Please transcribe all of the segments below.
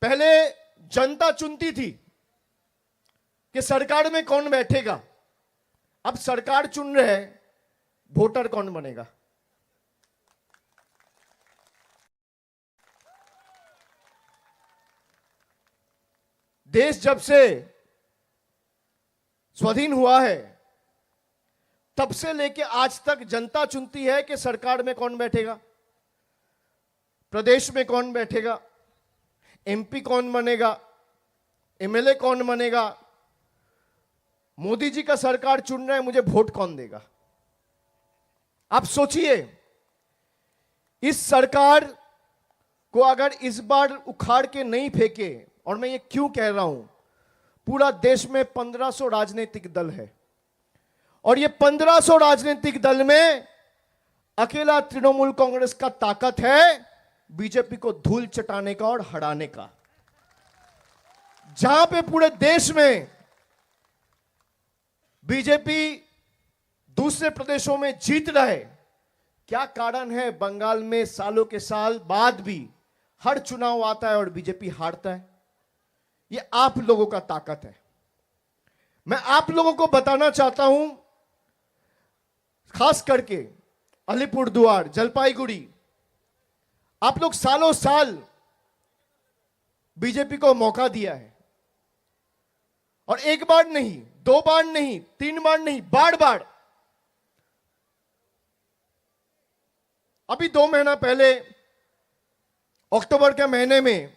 पहले जनता चुनती थी कि सरकार में कौन बैठेगा। अब सरकार चुन रहे हैं, वोटर कौन बनेगा। देश जब से स्वाधीन हुआ है तब से लेके आज तक जनता चुनती है कि सरकार में कौन बैठेगा, प्रदेश में कौन बैठेगा, एमपी कौन बनेगा, एमएलए कौन बनेगा। मोदी जी का सरकार चुन रहे हैं, मुझे वोट कौन देगा। आप सोचिए, इस सरकार को अगर इस बार उखाड़ के नहीं फेंके, और मैं ये क्यों कह रहा हूं, पूरा देश में 1500 राजनीतिक दल है और ये 1500 राजनीतिक दल में अकेला तृणमूल कांग्रेस का ताकत है बीजेपी को धूल चटाने का और हराने का। जहां पे पूरे देश में बीजेपी दूसरे प्रदेशों में जीत रहे, क्या कारण है बंगाल में सालों के साल बाद भी हर चुनाव आता है और बीजेपी हारता है। ये आप लोगों का ताकत है। मैं आप लोगों को बताना चाहता हूं, खास करके अलीपुरद्वार, जलपाईगुड़ी, आप लोग सालों साल बीजेपी को मौका दिया है और एक बार नहीं, दो बार नहीं, तीन बार नहीं, बार बार। अभी 2 महीना पहले अक्टूबर के महीने में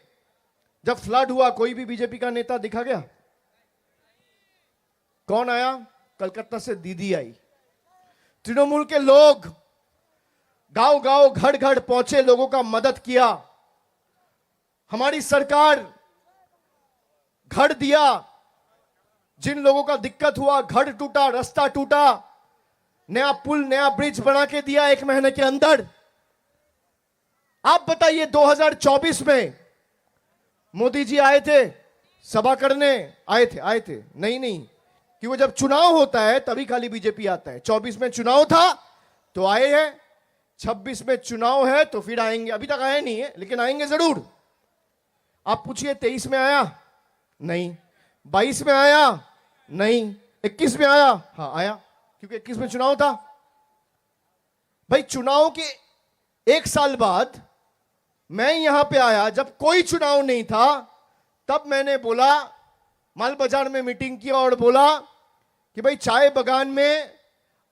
जब फ्लड हुआ, कोई भी बीजेपी का नेता दिखा गया? कौन आया? कलकत्ता से दीदी आई। तृणमूल के लोग गांव गांव, घर घर पहुंचे, लोगों का मदद किया। हमारी सरकार घर दिया, जिन लोगों का दिक्कत हुआ, घर टूटा, रास्ता टूटा, नया पुल, नया ब्रिज बना के दिया 1 महीने के अंदर। आप बताइए, 2024 में मोदी जी आए थे सभा करने? आए थे? नहीं, कि वो जब चुनाव होता है तभी खाली बीजेपी आता है। 24 में चुनाव था तो आए हैं, 26 में चुनाव है तो फिर आएंगे। अभी तक आए नहीं है लेकिन आएंगे जरूर। आप पूछिए 23 में आया? नहीं। 22 में आया? नहीं। 21 में आया? हाँ आया, क्योंकि 21 में चुनाव था। भाई, चुनाव के 1 साल बाद मैं यहां पे आया, जब कोई चुनाव नहीं था, तब मैंने बोला, माल बाजार में मीटिंग किया और बोला कि भाई चाय बागान में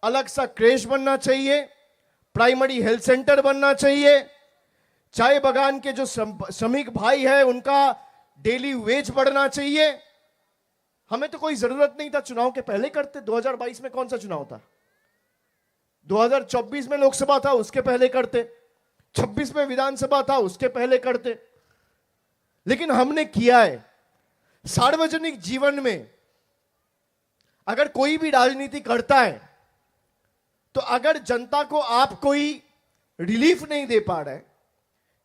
अलग सा क्रेश बनना चाहिए, प्राइमरी हेल्थ सेंटर बनना चाहिए, चाय बागान के जो श्रमिक भाई है उनका डेली वेज बढ़ना चाहिए। हमें तो कोई जरूरत नहीं था, चुनाव के पहले करते। 2022 में कौन सा चुनाव था? 2024 में लोकसभा था, उसके पहले करते। 26 में विधानसभा था, उसके पहले करते। लेकिन हमने किया है। सार्वजनिक जीवन में अगर कोई भी राजनीति करता है तो अगर जनता को आप कोई रिलीफ नहीं दे पा रहे,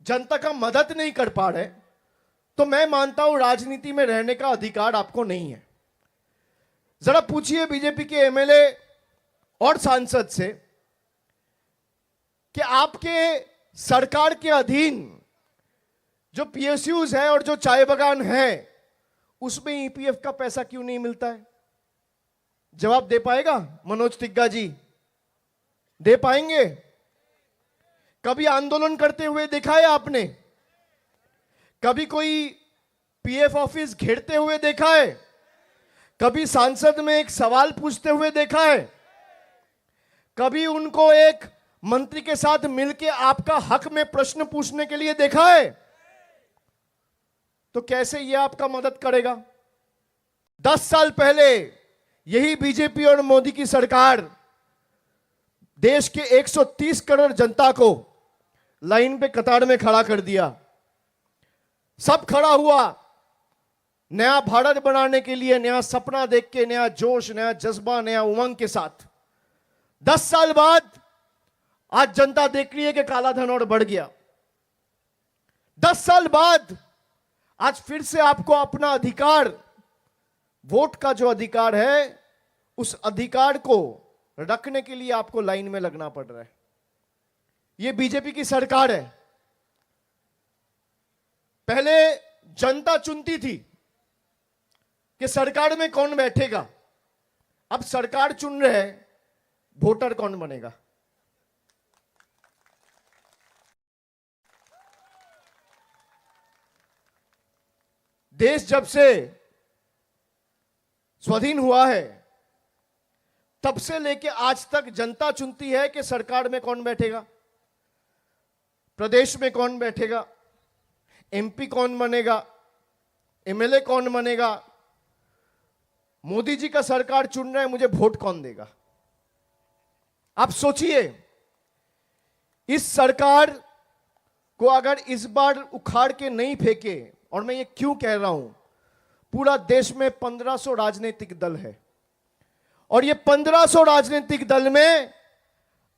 जनता का मदद नहीं कर पा रहे, तो मैं मानता हूं राजनीति में रहने का अधिकार आपको नहीं है। जरा पूछिए बीजेपी के एमएलए और सांसद से कि आपके सरकार के अधीन जो पीएसयूज है और जो चाय बागान है उसमें ईपीएफ का पैसा क्यों नहीं मिलता है? जवाब दे पाएगा मनोज तिग्गा जी? दे पाएंगे? कभी आंदोलन करते हुए देखा है आपने? कभी कोई पीएफ ऑफिस घेरते हुए देखा है? कभी सांसद में एक सवाल पूछते हुए देखा है? कभी उनको एक मंत्री के साथ मिलकर आपका हक में प्रश्न पूछने के लिए देखा है? तो कैसे यह आपका मदद करेगा? 10 साल पहले यही बीजेपी और मोदी की सरकार देश के 130 करोड़ जनता को लाइन पे कतार में खड़ा कर दिया। सब खड़ा हुआ नया भारत बनाने के लिए, नया सपना देख के, नया जोश, नया जज्बा, नया उमंग के साथ। 10 साल बाद आज जनता देख रही है कि काला धन और बढ़ गया। 10 साल बाद आज फिर से आपको अपना अधिकार, वोट का जो अधिकार है, उस अधिकार को रखने के लिए आपको लाइन में लगना पड़ रहा है। यह बीजेपी की सरकार है। पहले जनता चुनती थी कि सरकार में कौन बैठेगा। अब सरकार चुन रहे हैं, वोटर कौन बनेगा। देश जब से स्वाधीन हुआ है तब से लेके आज तक जनता चुनती है कि सरकार में कौन बैठेगा, प्रदेश में कौन बैठेगा, एमपी कौन बनेगा, एमएलए कौन बनेगा। मोदी जी का सरकार चुन रहे हैं, मुझे वोट कौन देगा। आप सोचिए, इस सरकार को अगर इस बार उखाड़ के नहीं फेंके, और मैं ये क्यों कह रहा हूं, पूरा देश में 1500 राजनीतिक दल है और ये 1500 राजनीतिक दल में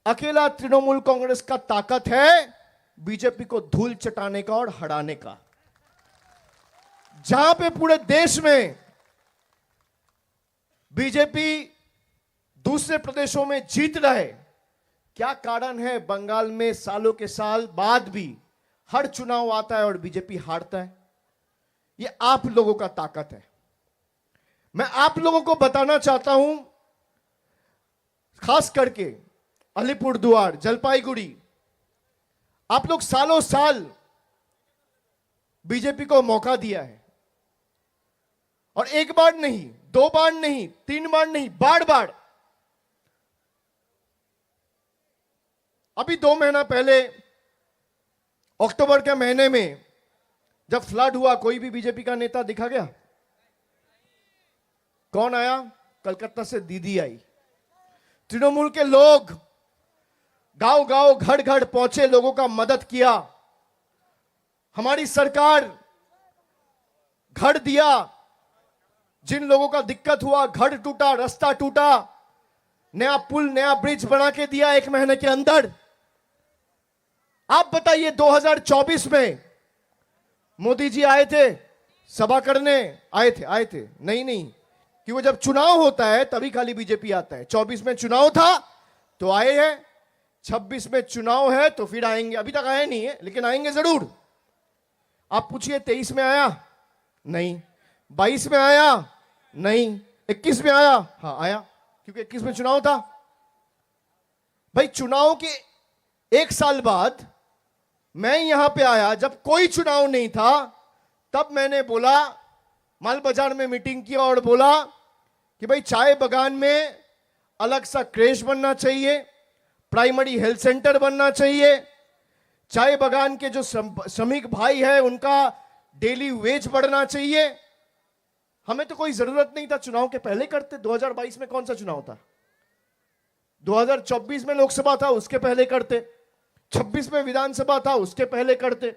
अकेला तृणमूल कांग्रेस का ताकत है बीजेपी को धूल चटाने का और हराने का। जहां पे पूरे देश में बीजेपी दूसरे प्रदेशों में जीत रहे, क्या कारण है बंगाल में सालों के साल बाद भी हर चुनाव आता है और बीजेपी हारता है। ये आप लोगों का ताकत है। मैं आप लोगों को बताना चाहता हूं, खास करके अलीपुरद्वार, जलपाईगुड़ी, आप लोग सालों साल बीजेपी को मौका दिया है और एक बार नहीं, दो बार नहीं, तीन बार नहीं, बार बार। अभी 2 महीना पहले अक्टूबर के महीने में जब फ्लड हुआ, कोई भी बीजेपी का नेता दिखा गया? कौन आया? कलकत्ता से दीदी आई। तृणमूल के लोग गांव गांव, घर घर पहुंचे, लोगों का मदद किया। हमारी सरकार घर दिया, जिन लोगों का दिक्कत हुआ, घर टूटा, रास्ता टूटा, नया पुल, नया ब्रिज बना के दिया 1 महीने के अंदर। आप बताइए, 2024 में मोदी जी आए थे सभा करने? आए थे? नहीं, कि वो जब चुनाव होता है तभी खाली बीजेपी आता है। 24 में चुनाव था तो आए हैं, 26 में चुनाव है तो फिर आएंगे। अभी तक आए नहीं है लेकिन आएंगे जरूर। आप पूछिए 23 में आया? नहीं। 22 में आया? नहीं। 21 में आया? हाँ आया, क्योंकि 21 में चुनाव था। भाई, चुनाव के 1 साल बाद मैं यहां पे आया, जब कोई चुनाव नहीं था, तब मैंने बोला, माल बाजार में मीटिंग किया और बोला कि भाई चाय बागान में अलग सा क्रेश बनना चाहिए, प्राइमरी हेल्थ सेंटर बनना चाहिए, चाय बागान के जो श्रमिक भाई है उनका डेली वेज बढ़ना चाहिए। हमें तो कोई जरूरत नहीं था, चुनाव के पहले करते। 2022 में कौन सा चुनाव था? 2024 में लोकसभा था, उसके पहले करते। 26 में विधानसभा था, उसके पहले करते।